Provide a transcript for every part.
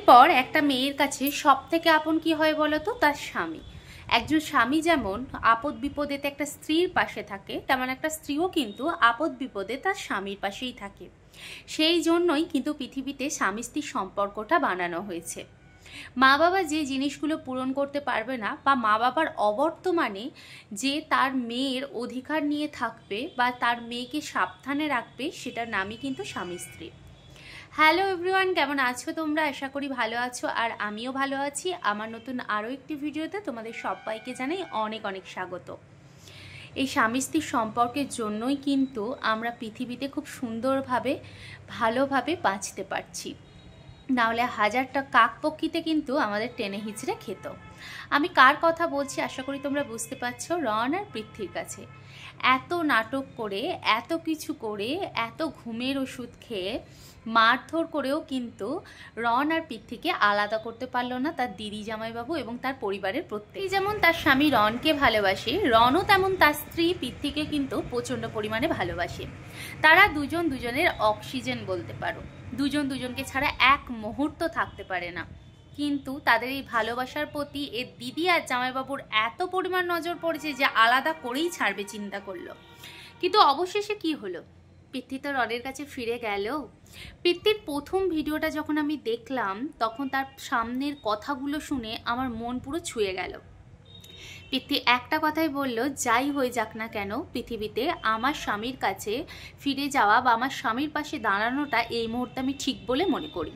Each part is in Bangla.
এরপর একটা মেয়ের কাছে সবথেকে আপন কি হয় বলো তো? তার স্বামী। একজন স্বামী যেমন আপদ বিপদেতে একটা স্ত্রীর পাশে থাকে, তেমন একটা স্ত্রীও কিন্তু আপদ বিপদে তার স্বামীর পাশেই থাকে। সেই জন্যই কিন্তু পৃথিবীতে স্বামী স্ত্রীর সম্পর্কটা বানানো হয়েছে। মা বাবা যে জিনিসগুলো পূরণ করতে পারবে না, বা মা বাবার অবর্তমানে যে তার মেয়ের অধিকার নিয়ে থাকবে বা তার মেয়েকে সাবধানে রাখবে, সেটার নামই কিন্তু স্বামী স্ত্রী। হ্যালো এভরিওয়ান, কেমন আছো তোমরা? আশা করি ভালো আছো, আর আমিও ভালো আছি। আমার নতুন আরও একটি ভিডিওতে তোমাদের সবাইকে জানাই অনেক অনেক স্বাগত। এই স্বামী স্ত্রীর সম্পর্কের জন্যই কিন্তু আমরা পৃথিবীতে খুব সুন্দরভাবে ভালোভাবে বাঁচতে পারছি, নাহলে হাজারটা কাকপক্ষীতে কিন্তু আমাদের টেনে হিচড়ে খেত। আমি কার কথা বলছি আশা করি তোমরা বুঝতে পারছো, রন আর পৃথ্বীর কাছে। এত নাটক করে, এত কিছু করে, এত ঘুমের ওষুধ খেয়ে, মারধর করেও কিন্তু রন আর পৃথ্বীকে আলাদা করতে পারলো না তার দিদি জামাইবাবু এবং তার পরিবারের প্রত্যেকে। যেমন তার স্বামী রনকে ভালোবাসে, রনও তেমন তার স্ত্রী পৃথ্বীকে কিন্তু প্রচণ্ড পরিমাণে ভালোবাসে। তারা দুজন দুজনের অক্সিজেন বলতে পারো, দুজন দুজনকে ছাড়া এক মুহূর্ত থাকতে পারে না। কিন্তু তাদের এই ভালোবাসার প্রতি এর দিদি আর জামাইবাবুর এত পরিমাণ নজর পড়েছে যে আলাদা করেই ছাড়বে চিন্তা করলো। কিন্তু অবশেষে কি হলো? পৃথ্বী তো রনের কাছে ফিরে গেল। পৃথ্বীর প্রথম ভিডিওটা যখন আমি দেখলাম, তখন তার সামনের কথাগুলো শুনে আমার মন পুরো ছুঁয়ে গেল। পৃথ্বী একটা কথাই বলল, যাই হয়ে যাক না কেন পৃথিবীতে আমার স্বামীর কাছে ফিরে যাওয়া বা আমার স্বামীর পাশে দাঁড়ানোটা এই মুহূর্তে আমি ঠিক বলে মনে করি,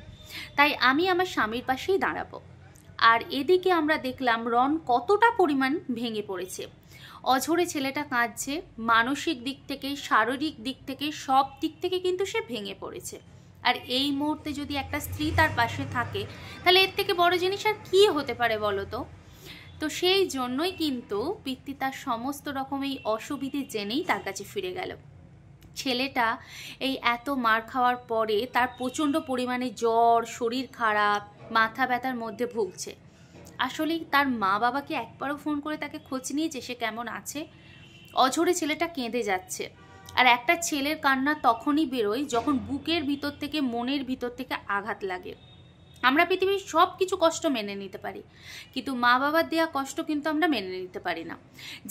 তাই আমি আমার স্বামীর পাশেই দাঁড়াবো। আর এদিকে আমরা দেখলাম রন কতটা পরিমাণ ভেঙে পড়েছে। অঝরে ছেলেটা কাঁদছে, মানসিক দিক থেকে, শারীরিক দিক থেকে, সব দিক থেকে কিন্তু সে ভেঙে পড়েছে। আর এই মুহূর্তে যদি একটা স্ত্রী তার পাশে থাকে, তাহলে এর থেকে বড় জিনিস আর কি হতে পারে বলো তো? তো সেই জন্যই কিন্তু পৃথ্বী তার সমস্ত রকম এই অসুবিধে জেনেই তার কাছে ফিরে গেল। ছেলেটা এই এত মার খাওয়ার পরে তার প্রচণ্ড পরিমাণে জ্বর, শরীর খারাপ, মাথা ব্যথার মধ্যে ভুগছে। আসলেই তার মা বাবাকে একবারও ফোন করে তাকে খোঁজ নিয়েছে সে কেমন আছে? অঝরে ছেলেটা কেঁদে যাচ্ছে। আর একটা ছেলের কান্না তখনই বেরোয় যখন বুকের ভিতর থেকে, মনের ভিতর থেকে আঘাত লাগে। আমরা পৃথিবীর সব কিছু কষ্ট মেনে নিতে পারি, কিন্তু মা বাবার দেওয়া কষ্ট কিন্তু আমরা মেনে নিতে পারি না।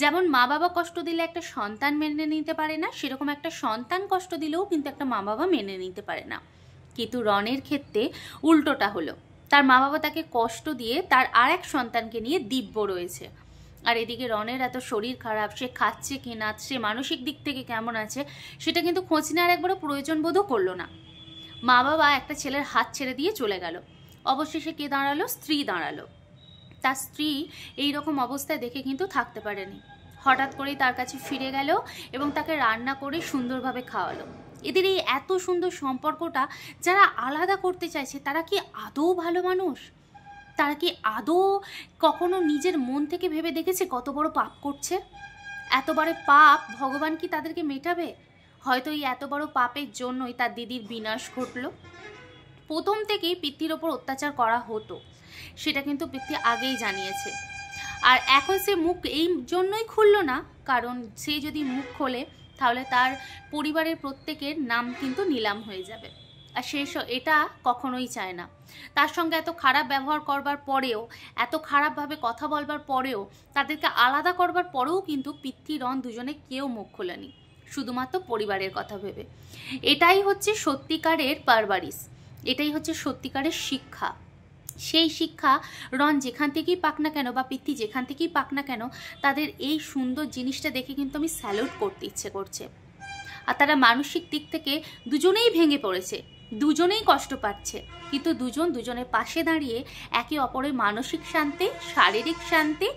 যেমন মা বাবা কষ্ট দিলে একটা সন্তান মেনে নিতে পারে না, সেরকম একটা সন্তান কষ্ট দিলেও কিন্তু একটা মা বাবা মেনে নিতে পারে না। কিন্তু রনের ক্ষেত্রে উল্টোটা হলো, তার মা বাবা তাকে কষ্ট দিয়ে তার আর এক সন্তানকে নিয়ে দিব্য রয়েছে। আর এদিকে রনের এত শরীর খারাপ, সে খাচ্ছে কিনা, সে মানসিক দিক থেকে কেমন আছে, সেটা কিন্তু খোঁজ নেওয়ার একবারও প্রয়োজন বোধও করলো না। মা বাবা একটা ছেলের হাত ছেড়ে দিয়ে চলে গেল। অবশেষে কে দাঁড়ালো? স্ত্রী দাঁড়ালো। তার স্ত্রী এই রকম অবস্থায় দেখে কিন্তু থাকতে পারেনি, হঠাৎ করেই তার কাছে ফিরে গেল এবং তাকে রান্না করে সুন্দরভাবে খাওয়ালো। এদের এই এত সুন্দর সম্পর্কটা যারা আলাদা করতে চাইছে, তারা কি আদৌ ভালো মানুষ? তারা কি আদৌ কখনো নিজের মন থেকে ভেবে দেখেছে কত বড় পাপ করছে? এত বড় পাপ ভগবান কি তাদেরকে মেটাবে? হয়তো এই এত বড় পাপের জন্যই তার দিদির বিনাশ ঘটলো। প্রথম থেকেই পৃথ্বীর ওপর অত্যাচার করা হতো, সেটা কিন্তু পৃথ্বী আগেই জানিয়েছে। আর এখন সে মুখ এই জন্যই খুললো না, কারণ সে যদি মুখ খোলে তাহলে তার পরিবারের প্রত্যেকের নাম কিন্তু নিলাম হয়ে যাবে। আর সে এটা কখনোই চায় না। তার সঙ্গে এত খারাপ ব্যবহার করবার পরেও, এত খারাপভাবে কথা বলবার পরেও, তাদেরকে আলাদা করবার পরেও কিন্তু পৃথ্বী রন দুজনে কেউ মুখ খোলেনি, শুধুমাত্র পরিবারের কথা ভেবে। এটাই হচ্ছে সত্যিকারের পারবারিশ, এটাই হচ্ছে সত্যিকারের শিক্ষা। সেই শিক্ষা রন যেখান থেকেই পাক না কেন, বা পৃথ্বী যেখান থেকেই পাক না কেন, তাদের এই সুন্দর জিনিসটা দেখে কিন্তু আমি স্যালুট করতে ইচ্ছে করছে। আর তারা মানসিক দিক থেকে দুজনেই ভেঙে পড়েছে, দুজনেই কষ্ট পাচ্ছে, কিন্তু দুজন দুজনের পাশে দাঁড়িয়ে একে অপরের মানসিক শান্তি, শারীরিক শান্তি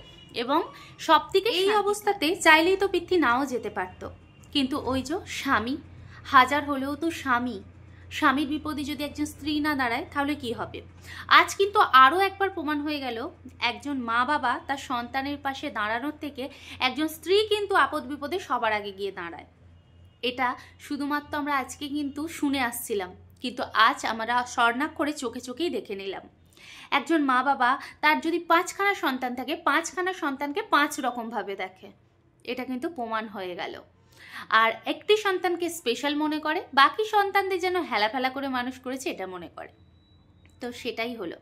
এবং সব থেকে এই অবস্থাতে চাইলেই তো পৃথ্বী নাও যেতে পারতো। কিন্তু ওই যে স্বামী, হাজার হলেও তো স্বামী। স্বামীর বিপদে যদি একজন স্ত্রী না দাঁড়ায় তাহলে কি হবে? আজ কিন্তু আরও একবার প্রমাণ হয়ে গেল, একজন মা বাবা তার সন্তানের পাশে দাঁড়ানোর থেকে একজন স্ত্রী কিন্তু আপদ বিপদে সবার আগে গিয়ে দাঁড়ায়। এটা শুধুমাত্র আমরা আজকে কিন্তু শুনে আসছিলাম, কিন্তু আজ আমরা স্বর্ণাক্ষরে চোখে চোখেই দেখে নিলাম। একজন মা বাবা তার যদি 5খানা সন্তান থাকে, 5খানা সন্তানকে 5 রকমভাবে দেখে, এটা কিন্তু প্রমাণ হয়ে গেল। আর একটি সন্তানকে স্পেশাল মনে করে, বাকি সন্তানদের যেন হেলাফেলা করে মানুষ করেছে এটা মনে করে। তো সেটাই হলো।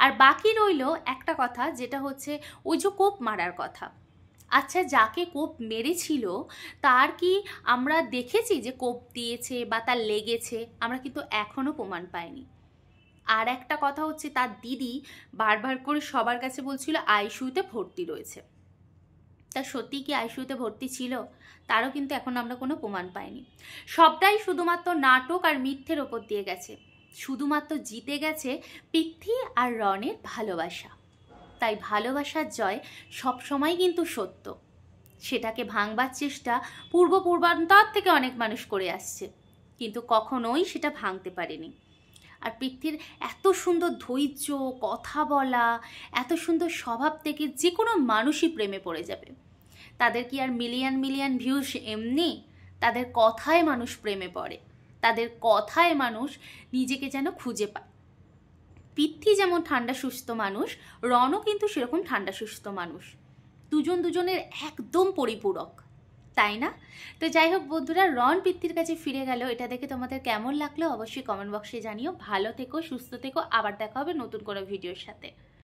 আর বাকি রইলো একটা কথা, যেটা হচ্ছে ওই যে কোপ মারার কথা। আচ্ছা, যাকে কোপ মেরেছিল তার কি আমরা দেখেছি যে কোপ দিয়েছে বা তার লেগেছে? আমরা কিন্তু এখনো প্রমাণ পাইনি। আর একটা কথা হচ্ছে, তার দিদি বারবার করে সবার কাছে বলছিল আইসিইউতে ভর্তি রয়েছে। তা সত্যি কি আইসিইউতে ভর্তি ছিল? তারও কিন্তু এখন আমরা কোনো প্রমাণ পাইনি। সবটাই শুধুমাত্র নাটক আর মিথ্যের ওপর দিয়ে গেছে। শুধুমাত্র জিতে গেছে পৃথ্বী আর রনের ভালোবাসা। তাই ভালোবাসার জয় সবসময় কিন্তু সত্য। সেটাকে ভাঙবার চেষ্টা পূর্বান্তর থেকে অনেক মানুষ করে আসছে, কিন্তু কখনোই সেটা ভাঙতে পারেনি। আর পৃথ্বীর এত সুন্দর ধৈর্য, কথা বলা, এত সুন্দর স্বভাব থেকে যে কোনো মানুষই প্রেমে পড়ে যাবে। তাদের কি আর মিলিয়ন মিলিয়ন ভিউজ এমনি? তাদের কথায় মানুষ প্রেমে পড়ে, তাদের কথায় মানুষ নিজেকে যেন খুঁজে পায়। পৃথ্বী যেমন ঠান্ডা সুস্থ মানুষ, রনও কিন্তু সেরকম ঠান্ডা সুস্থ মানুষ। দুজন দুজনের একদম পরিপূরক, তাই না? তো যাই হোক বন্ধুরা, রন পৃথ্বীর কাছে ফিরে গেল, এটা দেখে তোমাদের কেমন লাগলো অবশ্যই কমেন্ট বক্সে জানিও। ভালো থেকো, সুস্থ থেকো, আবার দেখা হবে নতুন কোনো ভিডিওর সাথে।